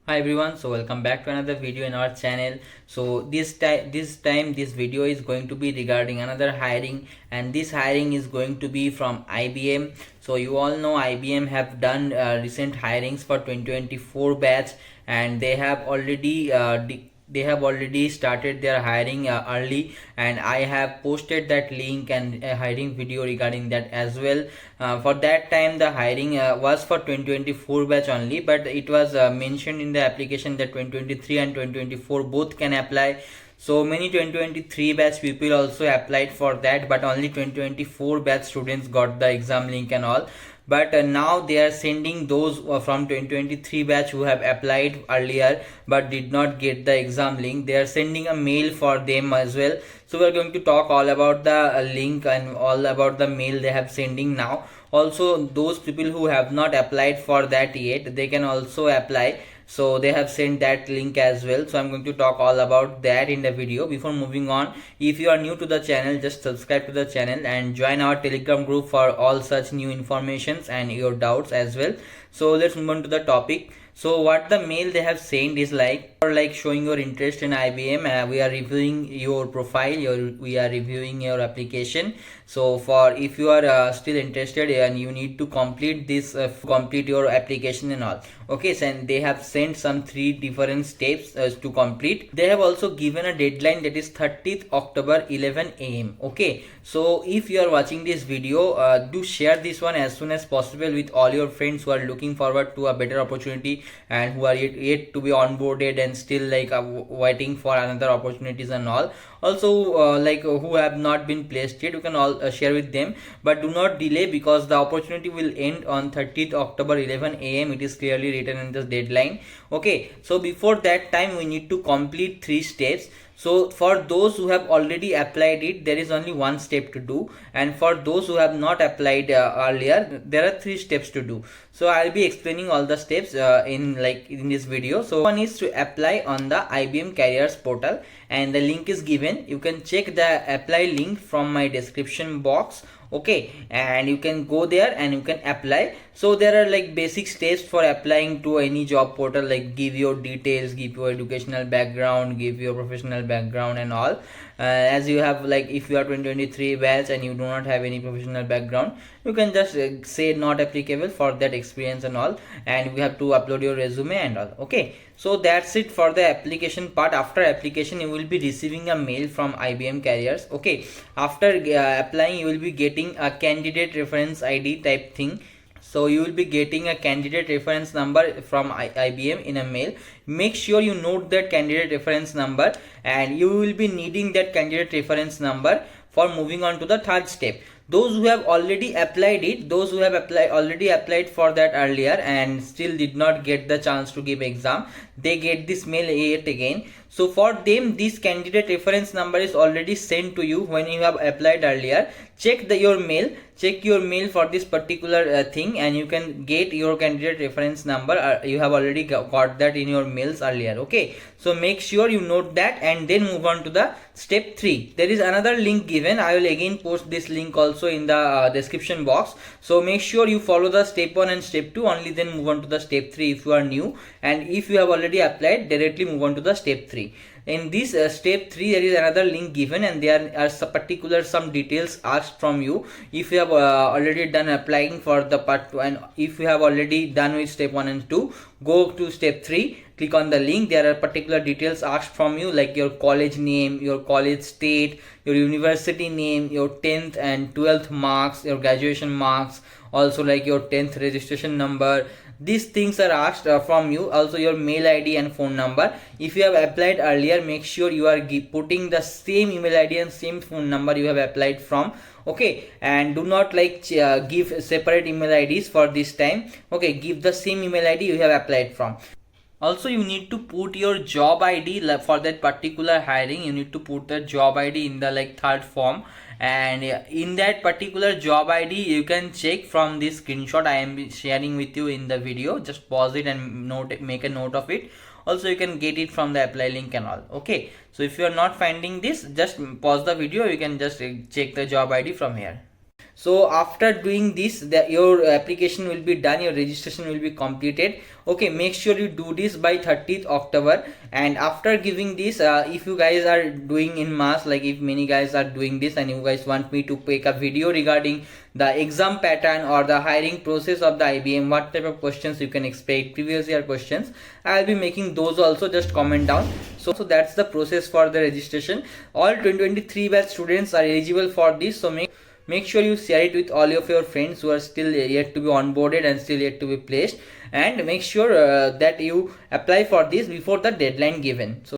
Hi everyone, so welcome back to another video in our channel. So this time this video is going to be regarding another hiring, and this hiring is going to be from IBM. So you all know IBM have done recent hirings for 2024 batch, and they have already started their hiring early, and I have posted that link and a hiring video regarding that as well. For that time the hiring was for 2024 batch only, but it was mentioned in the application that 2023 and 2024 both can apply. So many 2023 batch people also applied for that, but only 2024 batch students got the exam link and all. But now they are sending those from 2023 batch who have applied earlier but did not get the exam link. They are sending a mail for them as well. So we are going to talk all about the link and all about the mail they have sending now. Also, those people who have not applied for that yet, they can also apply. So they have sent that link as well. So I'm going to talk all about that in the video. Before moving on, if you are new to the channel, just subscribe to the channel and join our Telegram group for all such new informations and your doubts as well. So let's move on to the topic. So what the mail they have sent is like, or like showing your interest in IBM. We are reviewing your profile. We are reviewing your application. So for if you are still interested and you need to complete this, complete your application and all. Okay, so and they have sent some 3 different steps to complete. They have also given a deadline that is 30th October 11 AM. Okay, so if you are watching this video, do share this one as soon as possible with all your friends who are looking forward to a better opportunity and who are yet to be onboarded and still like waiting for another opportunities and all. Also like who have not been placed yet, you can all share with them, but do not delay because the opportunity will end on 30th October 11 AM. It is clearly written in this deadline. Okay, so before that time we need to complete 3 steps. So for those who have already applied it, there is only 1 step to do, and for those who have not applied earlier, there are 3 steps to do. So I'll be explaining all the steps in this video. So one is to apply on the IBM careers portal, and the link is given. You can check the apply link from my description box. Okay, and you can go there and you can apply. So there are like basic steps for applying to any job portal, like give your details, give your educational background, give your professional background and all. As you have, like if you are 2023 batch and you do not have any professional background, you can just say not applicable for that experience and all, and we have to upload your resume and all. Okay, so that's it for the application part. After application you will be receiving a mail from IBM careers. Okay, after applying you will be getting a candidate reference ID type thing. So you will be getting a candidate reference number from IBM in a mail. Make sure you note that candidate reference number, and you will be needing that candidate reference number for moving on to the 3rd step. Those who have already applied it, those who have already applied for that earlier and still did not get the chance to give exam, they get this mail yet again. So for them, this candidate reference number is already sent to you when you have applied earlier. Check your mail, check your mail for this particular thing, and you can get your candidate reference number. You have already got that in your mails earlier. Okay, so make sure you note that and then move on to the step 3. There is another link given. I will again post this link also in the description box. So make sure you follow the step 1 and step 2, only then move on to the step 3 if you are new, and if you have already applied, directly move on to the step 3. In this step 3 there is another link given, and there are some details asked from you. If you have already done applying for the part 2, and if you have already done with step 1 and 2, go to step 3, click on the link. There are particular details asked from you, like your college name, your college state, your university name, your 10th and 12th marks, your graduation marks, also like your 10th registration number. These things are asked from you. Also your mail ID and phone number. If you have applied earlier, make sure you are putting the same email ID and same phone number you have applied from. Okay, and do not give separate email IDs for this time. Okay, give the same email ID you have applied from. Also, you need to put your job ID for that particular hiring. You need to put the job ID in the 3rd form, and in that particular job ID you can check from this screenshot I am sharing with you in the video. Just pause it and make a note of it. Also you can get it from the apply link and all. Okay, so if you are not finding this, just pause the video. You can just check the job ID from here. So after doing this, your application will be done, your registration will be completed. Okay, make sure you do this by 30th October. And after giving this, if you guys are doing in mass, like if many guys are doing this and you guys want me to make a video regarding the exam pattern or the hiring process of the IBM, what type of questions you can expect, previous year questions, I'll be making those also. Just comment down. So that's the process for the registration. All 2023 batch students are eligible for this, so make sure you share it with all of your friends who are still yet to be onboarded and still yet to be placed, and make sure that you apply for this before the deadline given. So